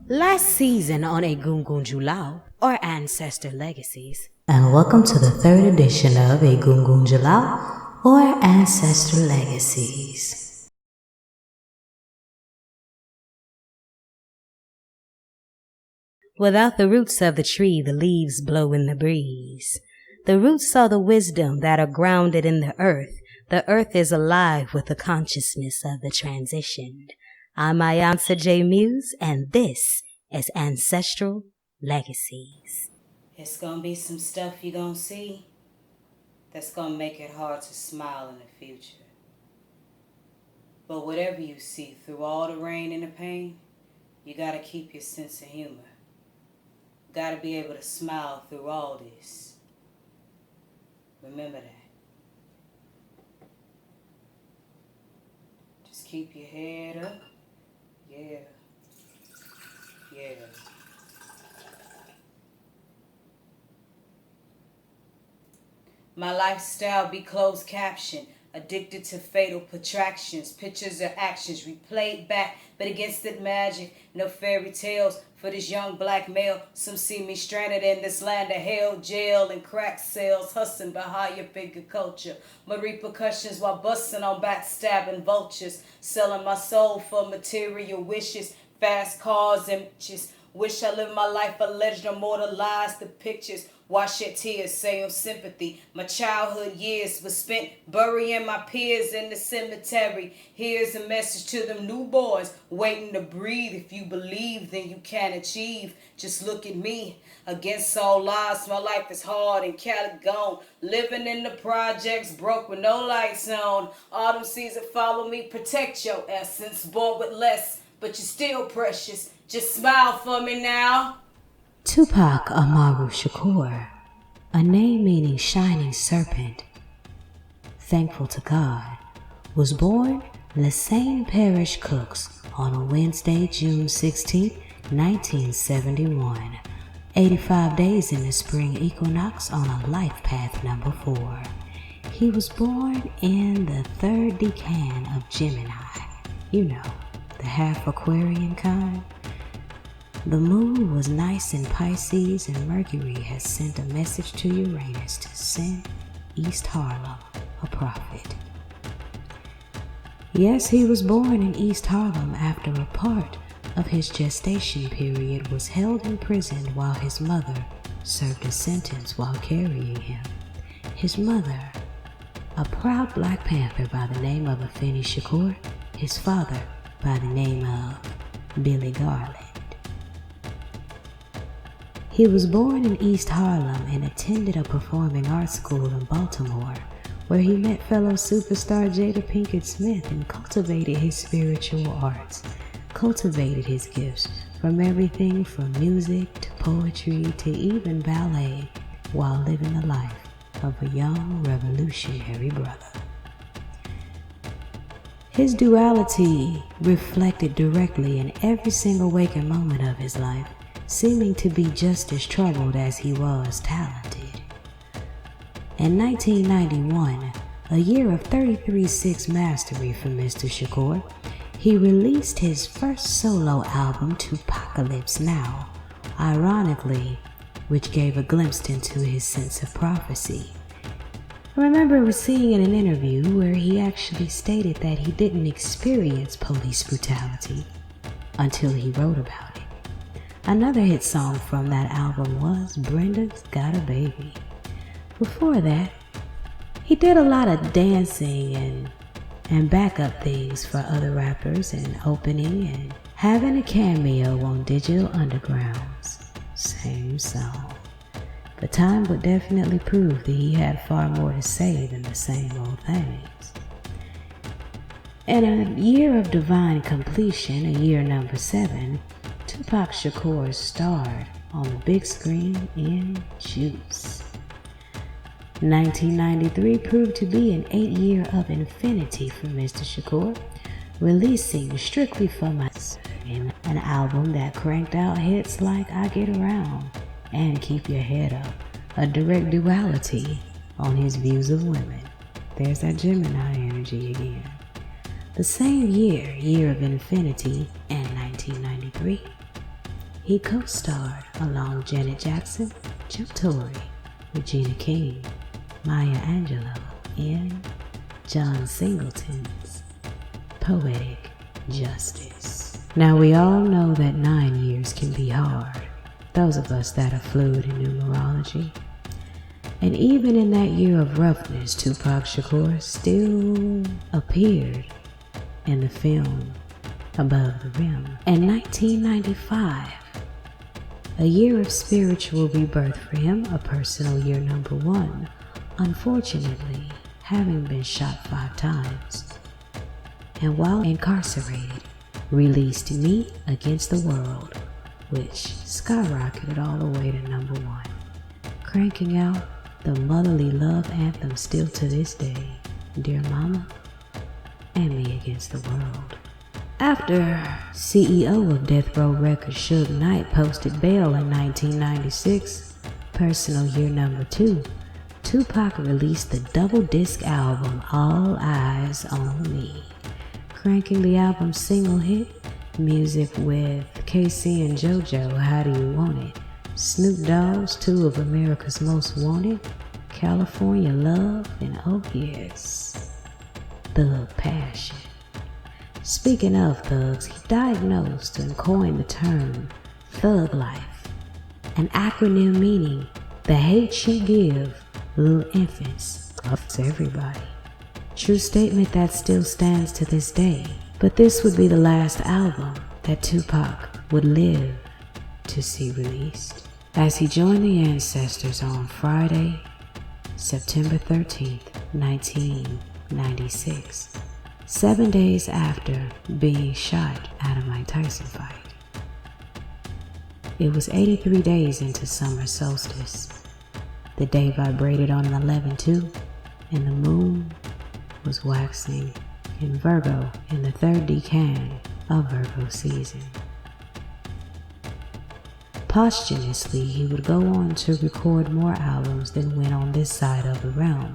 Last season on A Gungun Julao, or Ancestor Legacies. And welcome to the third edition of A Gungun Julao, or Ancestor Legacies. Without the roots of the tree, the leaves blow in the breeze. The roots are the wisdom that are grounded in the earth. The earth is alive with the consciousness of the transitioned. I'm Ayansa J. Muse, and this is Ancestral Legacies. It's gonna be some stuff you're gonna see that's gonna make it hard to smile in the future. But whatever you see, through all the rain and the pain, you gotta keep your sense of humor. Gotta be able to smile through all this. Remember that. Just keep your head up. Yeah. My lifestyle be closed caption, addicted to fatal protractions, pictures or actions replayed back, but against it magic, no fairy tales for this young black male. Some see me stranded in this land of hell, jail and crack cells, hustling by higher figure culture. My repercussions while busting on backstabbing vultures, selling my soul for material wishes, fast cars and bitches. Wish I lived my life alleged, immortalized the pictures. Why shed tears, say on sympathy. My childhood years was spent burying my peers in the cemetery. Here's a message to them new boys waiting to breathe. If you believe, then you can achieve. Just look at me. Against all odds, my life is hard and Cali gone. Living in the projects, broke with no lights on. Autumn season follow me, protect your essence. Born with less, but you're still precious. Just smile for me now. Tupac Shakur, a name meaning shining serpent, thankful to God, was born Lesane Parish Cooks on a Wednesday, June 16, 1971, 85 days in the spring equinox on a life path number 4. He was born in the third decan of Gemini, the half Aquarian kind. The moon was nice in Pisces, and Mercury has sent a message to Uranus to send East Harlem a prophet. Yes, he was born in East Harlem after a part of his gestation period was held imprisoned while his mother served a sentence while carrying him. His mother, a proud Black Panther by the name of Tupac Shakur, his father by the name of Billy Garland. He was born in East Harlem and attended a performing arts school in Baltimore, where he met fellow superstar Jada Pinkett Smith and cultivated his spiritual arts, cultivated his gifts from everything from music to poetry to even ballet, while living the life of a young revolutionary brother. His duality reflected directly in every single waking moment of his life, seeming to be just as troubled as he was talented. In 1991, a year of 33/6 mastery for Mr. Shakur, he released his first solo album, Tupacalypse Now, ironically, which gave a glimpse into his sense of prophecy. I remember seeing in an interview where he actually stated that he didn't experience police brutality until he wrote about it. Another hit song from that album was Brenda's Got a Baby. Before that, he did a lot of dancing and backup things for other rappers and opening and having a cameo on Digital Underground's same song. But time would definitely prove that he had far more to say than the same old things. In a year of divine completion, a year number 7, Tupac Shakur starred on the big screen in Juice. 1993 proved to be an 8-year of infinity for Mr. Shakur, releasing Strictly for Myself, an album that cranked out hits like I Get Around and Keep Your Head Up, a direct duality on his views of women. There's that Gemini energy again. The same year of infinity in 1993, He co-starred along with Janet Jackson, Jim Torre, Regina King, Maya Angelou in John Singleton's Poetic Justice. Now we all know that 9 years can be hard, those of us that are fluid in numerology. And even in that year of roughness, Tupac Shakur still appeared in the film Above the Rim. In 1995, a year of spiritual rebirth for him, a personal year number 1, unfortunately having been shot 5 times. And while incarcerated, released Me Against the World, which skyrocketed all the way to number 1, cranking out the motherly love anthem still to this day, Dear Mama and Me Against the World. After CEO of Death Row Records Suge Knight posted bail in 1996, personal year number 2, Tupac released the double disc album All Eyes on Me, cranking the album's single hit, music with KC and JoJo, How Do You Want It, Snoop Dogg's 2 of America's Most Wanted, California Love, and oh yes, Thug Passion. Speaking of thugs, he diagnosed and coined the term Thug Life, an acronym meaning the hate you give little infants to everybody. True statement that still stands to this day, but this would be the last album that Tupac would live to see released, as he joined the ancestors on Friday, September 13th, 1996, 7 days after being shot at a Mike Tyson fight. It was 83 days into summer solstice. The day vibrated on an 11-2, and the moon was waxing in Virgo in the 3rd decan of Virgo season. Posthumously, he would go on to record more albums than went on this side of the realm.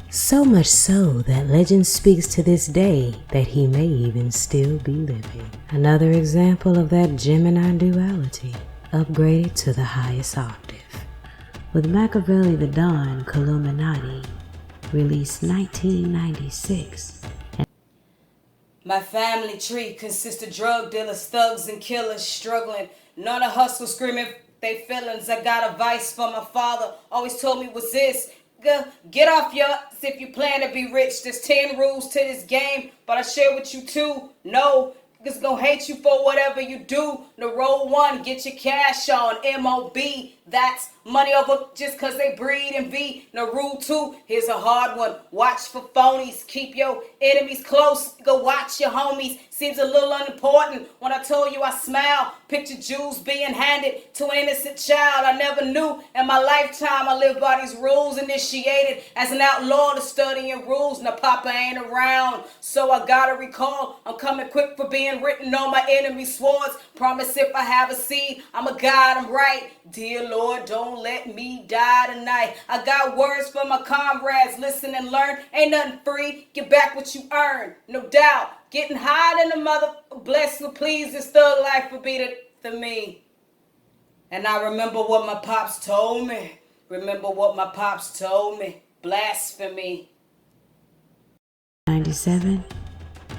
So much so that legend speaks to this day that he may even still be living. Another example of that Gemini duality, upgraded to the highest octave. With Machiavelli the Don, Illuminati, released 1996. My family tree consists of drug dealers, thugs, and killers struggling. None of hustle screaming they feelings. I got advice from my father. Always told me was this. Get off your ass if you plan to be rich. There's 10 rules to this game, but I share with you 2. No, niggas gonna hate you for whatever you do. The roll 1, get your cash on. MOB, that's money over just cause they breed and V. Now rule 2, here's a hard one. Watch for phonies. Keep your enemies close. Go watch your homies. Seems a little unimportant when I told you I smile. Picture jewels being handed to an innocent child. I never knew in my lifetime I lived by these rules. Initiated as an outlaw to studying rules. Now Papa ain't around, so I gotta recall I'm coming quick for being written on my enemy's swords. Promise if I have a seed, I'm a God, I'm right. Dear Lord, don't let me die tonight. I got words for my comrades. Listen and learn. Ain't nothing free. Get back what you earn. No doubt. Getting high than the mother. Bless and please. This thug life will be for me. And I remember what my pops told me. Remember what my pops told me. Blasphemy. 97,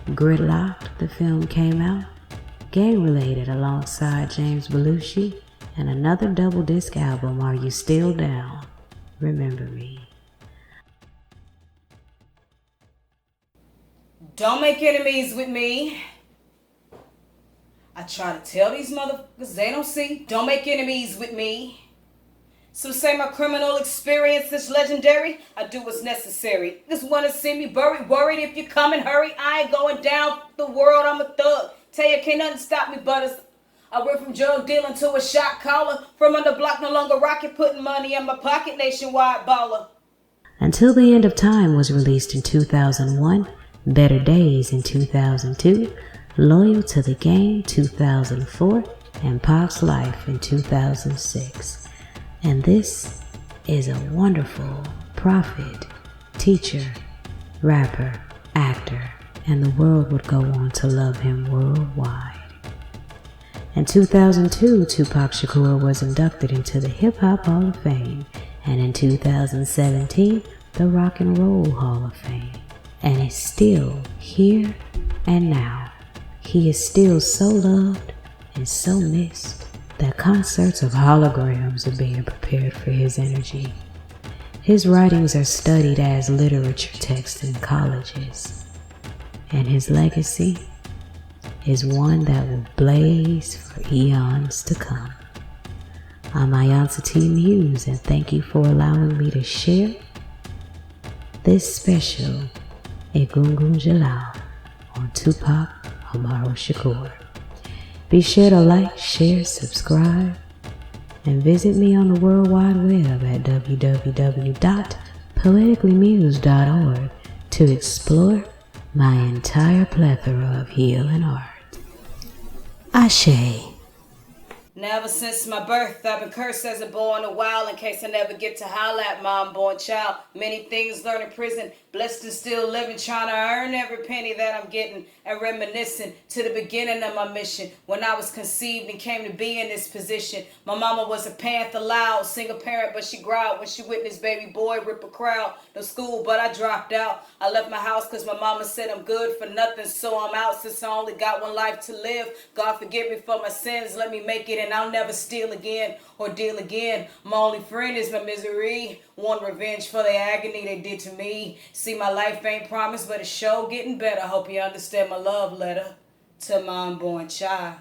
Gridlocked, the film came out, gang-related alongside James Belushi, and another double disc album, Are You Still Down? Remember Me. Don't make enemies with me. I try to tell these motherfuckers they don't see. Don't make enemies with me. Some say my criminal experience is legendary. I do what's necessary. Just wanna see me buried, worried if you come and hurry. I ain't going down the world, I'm a thug. Tell you can't nothing stop me, butters. I went from drug dealing to a shot caller. From under block, no longer rocket, putting money in my pocket, nationwide baller. Until the End of Time was released in 2001, Better Days in 2002, Loyal to the Game 2004, and Pac's Life in 2006. And this is a wonderful prophet, teacher, rapper, actor, and the world would go on to love him worldwide. In 2002, Tupac Shakur was inducted into the Hip Hop Hall of Fame, and in 2017, the Rock and Roll Hall of Fame. And is still here and now. He is still so loved and so missed that concerts of holograms are being prepared for his energy. His writings are studied as literature texts in colleges, and his legacy is one that will blaze for eons to come. I'm Ayantati Muse, and thank you for allowing me to share this special Egungun Jalal on Tupac Shakur. Be sure to like, share, subscribe, and visit me on the World Wide Web at www.poeticallymuse.org to explore my entire plethora of healing art. Ashe. Now ever since my birth, I've been cursed as a boy in a while in case I never get to holler at my unborn child. Many things learned in prison, blessed and still living, trying to earn every penny that I'm getting and reminiscing to the beginning of my mission. When I was conceived and came to be in this position, my mama was a panther, loud, single parent, but she growled when she witnessed baby boy rip a crowd. No school, but I dropped out. I left my house because my mama said I'm good for nothing, so I'm out since I only got one life to live. God forgive me for my sins, let me make it, and I'll never steal again or deal again. My only friend is my misery. Want revenge for the agony they did to me. See, my life ain't promised, but it's sure getting better. Hope you understand my love letter to my unborn child.